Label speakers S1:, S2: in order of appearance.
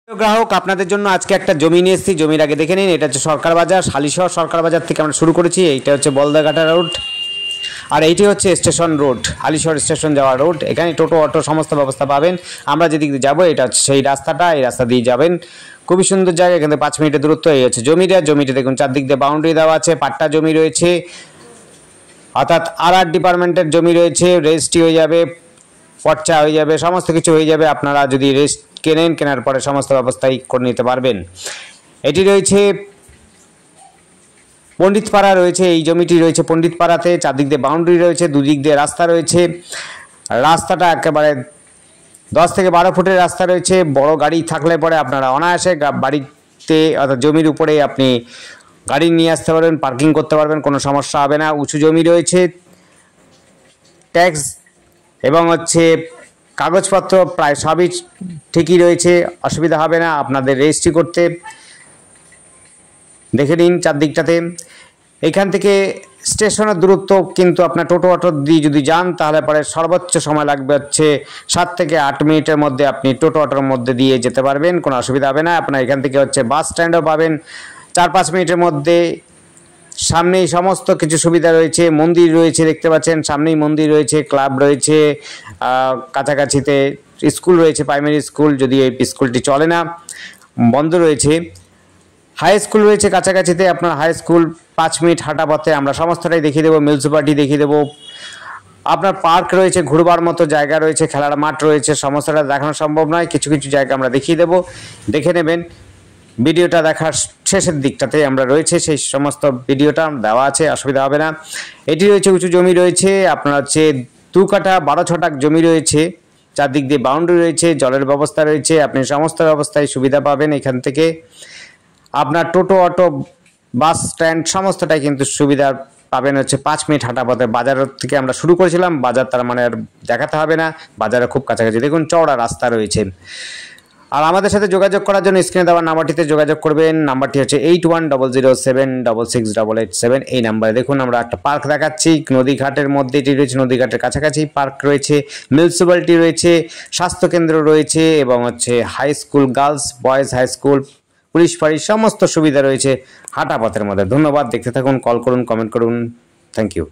S1: গ্রাহক আপনাদের জন্য আজকে একটা জমি নিয়ে এসেছি। জমির আগে দেখে নিন, এটা হচ্ছে সরকার বাজার, হালিশহর সরকার বাজার থেকে আমরা শুরু করেছি। এইটা হচ্ছে বলদাঘাটা রোড, আর এইটি হচ্ছে স্টেশন রোড, হালিশহর স্টেশন যাওয়ার রোড। এখানে টোটো অটো সমস্ত ব্যবস্থা পাবেন। আমরা যেদিক দিয়ে যাবো এটা হচ্ছে সেই রাস্তাটা, এই রাস্তা দিয়ে যাবেন। খুবই সুন্দর জায়গা, এখান থেকে 5 মিনিটের দূরত্ব। এই হচ্ছে জমিটা দেখুন চারদিক দিয়ে বাউন্ডারি দেওয়া আছে, পাট্টা জমি রয়েছে, অর্থাৎ আর ডিপার্টমেন্টের জমি রয়েছে। রেজিস্ট্রি হয়ে যাবে, পর্চা হয়ে যাবে, সমস্ত কিছু হয়ে যাবে। আপনারা যদি রেস্ট কেনার পরে সমস্ত ব্যবস্থাই করে নিতে পারবেন। এটি রয়েছে পণ্ডিতপাড়া, রয়েছে এই জমিটি রয়েছে পণ্ডিতপাড়াতে। চারদিক দিয়ে বাউন্ডারি রয়েছে, দুদিক দিয়ে রাস্তা রয়েছে। রাস্তাটা একেবারে 10 থেকে 12 ফুটের রাস্তা রয়েছে। বড় গাড়ি থাকলে পরে আপনারা অনায়াসে বাড়িতে অর্থাৎ জমির উপরে আপনি গাড়ি নিয়ে আসতে পারবেন, পার্কিং করতে পারবেন, কোনো সমস্যা হবে না। উঁচু জমি রয়েছে, ট্যাক্স এবং কাগজপত্র প্রায় সবই ঠিকই রয়েছে, অসুবিধা হবে না আপনাদের রেজিস্ট্রি করতে। দেখে নিন চারদিকটাতে। এখান থেকে স্টেশনের দূরত্ব কিন্তু আপনার টোটো অটো দিয়ে যদি যান তাহলে পরে সর্বোচ্চ সময় লাগবে 7 থেকে 8 মিনিটের মধ্যে আপনি টোটো অটোর মধ্যে দিয়ে যেতে পারবেন, কোনো অসুবিধা হবে না। আপনার এখান থেকে বাস স্ট্যান্ডও পাবেন 4-5 মিনিটের মধ্যে। সামনেই সমস্ত কিছু সুবিধা রয়েছে, মন্দির রয়েছে দেখতে পাচ্ছেন, সামনেই মন্দির রয়েছে, ক্লাব রয়েছে, কাছাকাছিতে স্কুল রয়েছে, প্রাইমারি স্কুল, যদি এই স্কুলটি চলে না, বন্ধ রয়েছে। হাই স্কুল রয়েছে কাছাকাছিতে, আপনার হাই স্কুল 5 মিনিট হাঁটা পথে। আমরা সমস্তটাই দেখিয়ে দেবো, মিউনিসিপালিটি দেখিয়ে দেবো। আপনার পার্ক রয়েছে, ঘুরবার মতো জায়গা রয়েছে, খেলার মাঠ রয়েছে, সমস্তটা দেখানো সম্ভব নয়, কিছু কিছু জায়গা আমরা দেখিয়ে দেবো, দেখে নেবেন। ভিডিওটা দেখার শেষের দিকটাতে আমরা রয়েছে, সেই সমস্ত ভিডিওটা দেওয়া আছে, অসুবিধা হবে না। এটি রয়েছে উঁচু জমি রয়েছে, আপনার 2 কাঠা 12 ছটাক জমি রয়েছে, চারদিক দিয়ে বাউন্ডারি রয়েছে, জলের ব্যবস্থা রয়েছে। আপনি সমস্ত ব্যবস্থায় সুবিধা পাবেন এখান থেকে। আপনার টোটো অটো বাস স্ট্যান্ড সমস্তটাই কিন্তু সুবিধা পাবেন 5 মিনিট হাঁটা পথে। বাজার থেকে আমরা শুরু করেছিলাম, বাজার তার মানে আর দেখাতে হবে না, বাজারে খুব কাছাকাছি। দেখুন চওড়া রাস্তা রয়েছে। আর আমাদের সাথে যোগাযোগ করার জন্য স্ক্রিনে দেওয়া নাম্বারটিতে যোগাযোগ করবেন। নাম্বারটি হচ্ছে 8100766887। এই নাম্বারে দেখুন আমরা একটা পার্ক দেখাচ্ছি, নদীঘাটের মধ্যে এটি রয়েছে, নদীঘাটের কাছাকাছি পার্ক রয়েছে, মিউনিসিপ্যালিটি রয়েছে, স্বাস্থ্যকেন্দ্র রয়েছে এবং high school, girls boys high school, police ফাঁড়ি, সমস্ত সুবিধা রয়েছে হাঁটা পথের মধ্যে। ধন্যবাদ, দেখতে থাকুন, কল করুন, কমেন্ট করুন। Thank you.